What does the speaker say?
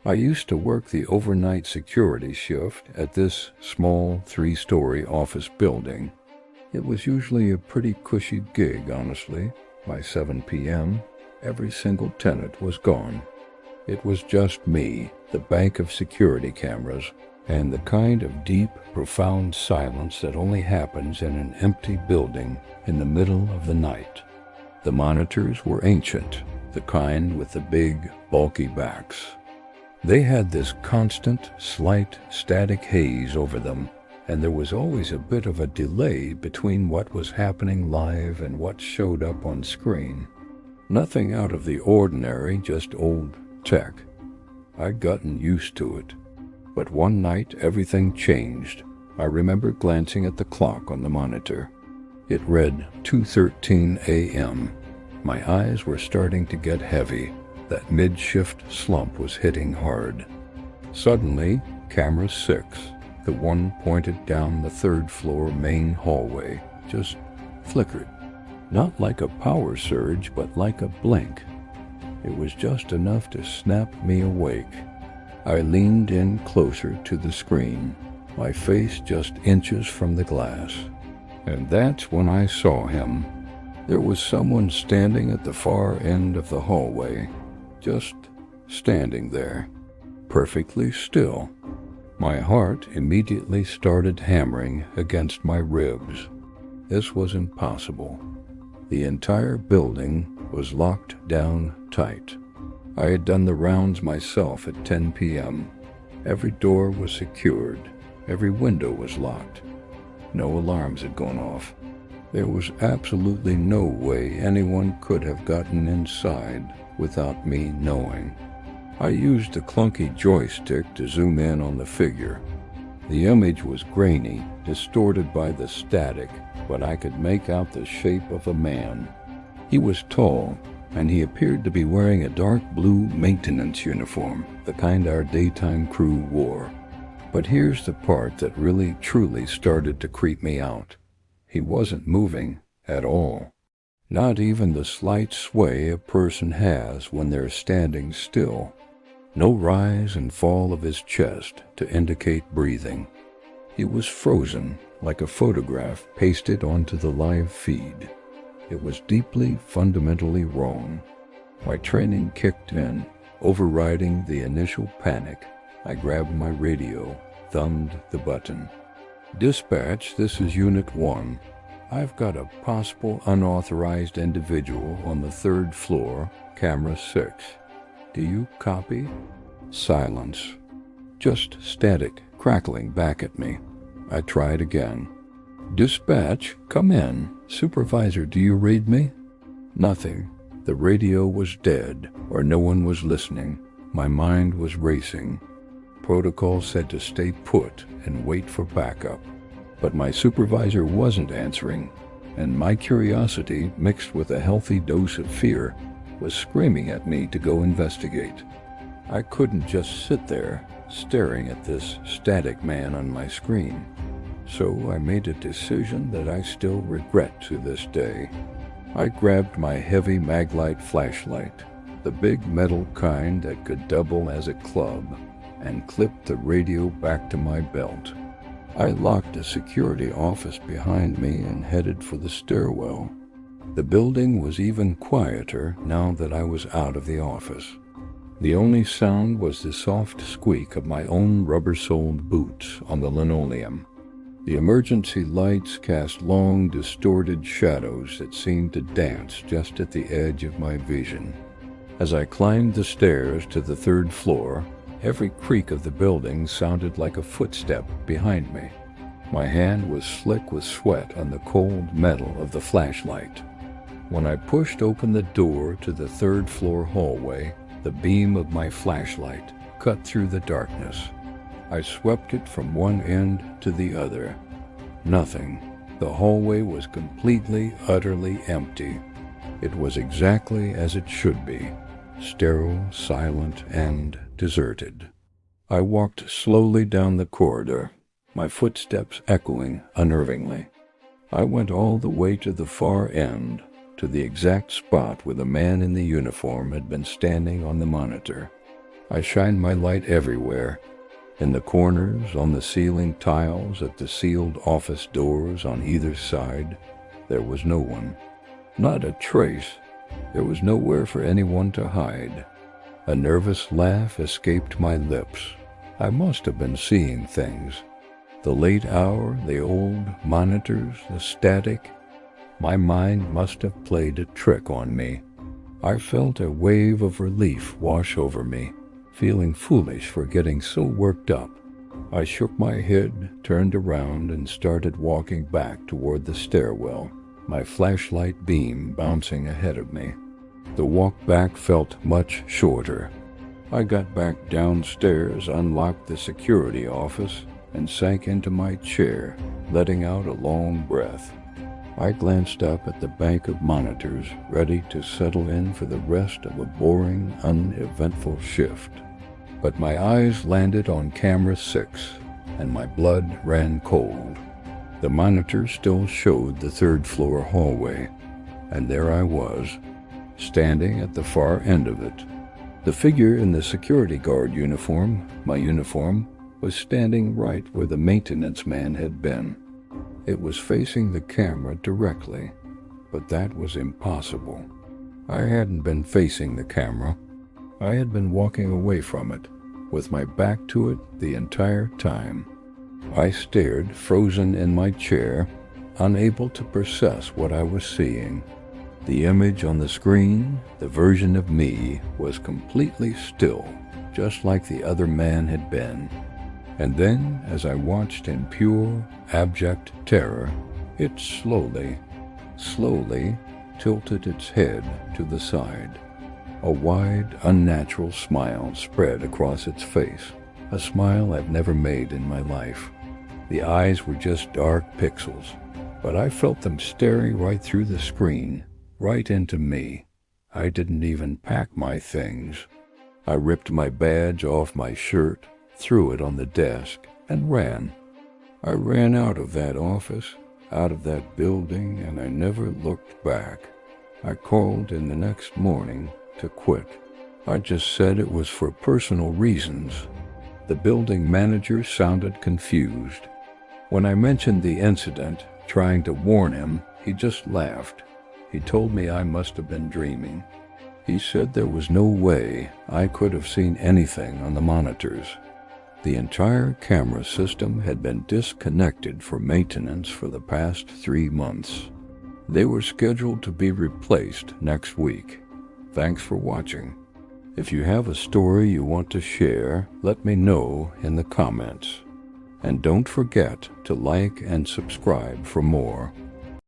I used to work the overnight security shift at this small 3-story office building. It was usually a pretty cushy gig, honestly. By 7 p.m., every single tenant was gone. It was just me, the bank of security cameras, and the kind of deep, profound silence that only happens in an empty building in the middle of the night. The monitors were ancient, the kind with the big, bulky backs. They had this constant, slight, static haze over them, and there was always a bit of a delay between what was happening live and what showed up on screen. Nothing out of the ordinary, just old tech. I'd gotten used to it. But one night, everything changed. I remember glancing at the clock on the monitor. It read 2:13 a.m. My eyes were starting to get heavy. That mid-shift slump was hitting hard. Suddenly, camera 6, the one pointed down the 3rd floor main hallway, just flickered. Not like a power surge, but like a blink. It was just enough to snap me awake. I leaned in closer to the screen, my face just inches from the glass. And that's when I saw him. There was someone standing at the far end of the hallway, just standing there, perfectly still. My heart immediately started hammering against my ribs. This was impossible. The entire building was locked down tight. I had done the rounds myself at 10 p.m. Every door was secured. Every window was locked. No alarms had gone off. There was absolutely no way anyone could have gotten inside without me knowing. I used the clunky joystick to zoom in on the figure. The image was grainy, distorted by the static, but I could make out the shape of a man. He was tall, and he appeared to be wearing a dark blue maintenance uniform, the kind our daytime crew wore. But here's the part that really truly started to creep me out. He wasn't moving at all. Not even the slight sway a person has when they're standing still. No rise and fall of his chest to indicate breathing. He was frozen, like a photograph pasted onto the live feed. It was deeply, fundamentally wrong. My training kicked in, overriding the initial panic. I grabbed my radio, thumbed the button. "Dispatch, this is Unit 1. I've got a possible unauthorized individual on the 3rd floor, camera 6. Do you copy?" Silence. Just static, crackling back at me. I tried again. "Dispatch, come in. Supervisor, do you read me?" Nothing. The radio was dead, or no one was listening. My mind was racing. Protocol said to stay put and wait for backup. But my supervisor wasn't answering, and my curiosity, mixed with a healthy dose of fear, was screaming at me to go investigate. I couldn't just sit there, staring at this static man on my screen. So I made a decision that I still regret to this day. I grabbed my heavy Maglite flashlight, the big metal kind that could double as a club, and clipped the radio back to my belt. I locked a security office behind me and headed for the stairwell. The building was even quieter now that I was out of the office. The only sound was the soft squeak of my own rubber-soled boots on the linoleum. The emergency lights cast long, distorted shadows that seemed to dance just at the edge of my vision. As I climbed the stairs to the 3rd floor, every creak of the building sounded like a footstep behind me. My hand was slick with sweat on the cold metal of the flashlight. When I pushed open the door to the 3rd floor hallway, the beam of my flashlight cut through the darkness. I swept it from one end to the other. Nothing. The hallway was completely, utterly empty. It was exactly as it should be, sterile, silent, and deserted. I walked slowly down the corridor, my footsteps echoing unnervingly. I went all the way to the far end, to the exact spot where the man in the uniform had been standing on the monitor. I shined my light everywhere, in the corners, on the ceiling tiles, at the sealed office doors on either side. There was no one, not a trace. There was nowhere for anyone to hide. A nervous laugh escaped my lips. I must have been seeing things. The late hour, the old monitors, the static. My mind must have played a trick on me. I felt a wave of relief wash over me, feeling foolish for getting so worked up. I shook my head, turned around, and started walking back toward the stairwell, my flashlight beam bouncing ahead of me. The walk back felt much shorter. I got back downstairs, unlocked the security office, and sank into my chair, letting out a long breath. I glanced up at the bank of monitors, ready to settle in for the rest of a boring, uneventful shift. But my eyes landed on camera 6, and my blood ran cold. The monitor still showed the third-floor hallway, and there I was, standing at the far end of it. The figure in the security guard uniform, my uniform, was standing right where the maintenance man had been. It was facing the camera directly, but that was impossible. I hadn't been facing the camera. I had been walking away from it, with my back to it the entire time. I stared, frozen in my chair, unable to process what I was seeing. The image on the screen, the version of me, was completely still, just like the other man had been. And then, as I watched in pure, abject terror, it slowly tilted its head to the side. A wide, unnatural smile spread across its face, a smile I've never made in my life. The eyes were just dark pixels, but I felt them staring right through the screen, right into me. I didn't even pack my things. I ripped my badge off my shirt, threw it on the desk, and ran. I ran out of that office, out of that building, and I never looked back. I called in the next morning to quit. I just said it was for personal reasons. The building manager sounded confused. When I mentioned the incident, trying to warn him, he just laughed. He told me I must have been dreaming. He said there was no way I could have seen anything on the monitors. The entire camera system had been disconnected for maintenance for the past 3 months. They were scheduled to be replaced next week. Thanks for watching. If you have a story you want to share, let me know in the comments. And don't forget to like and subscribe for more.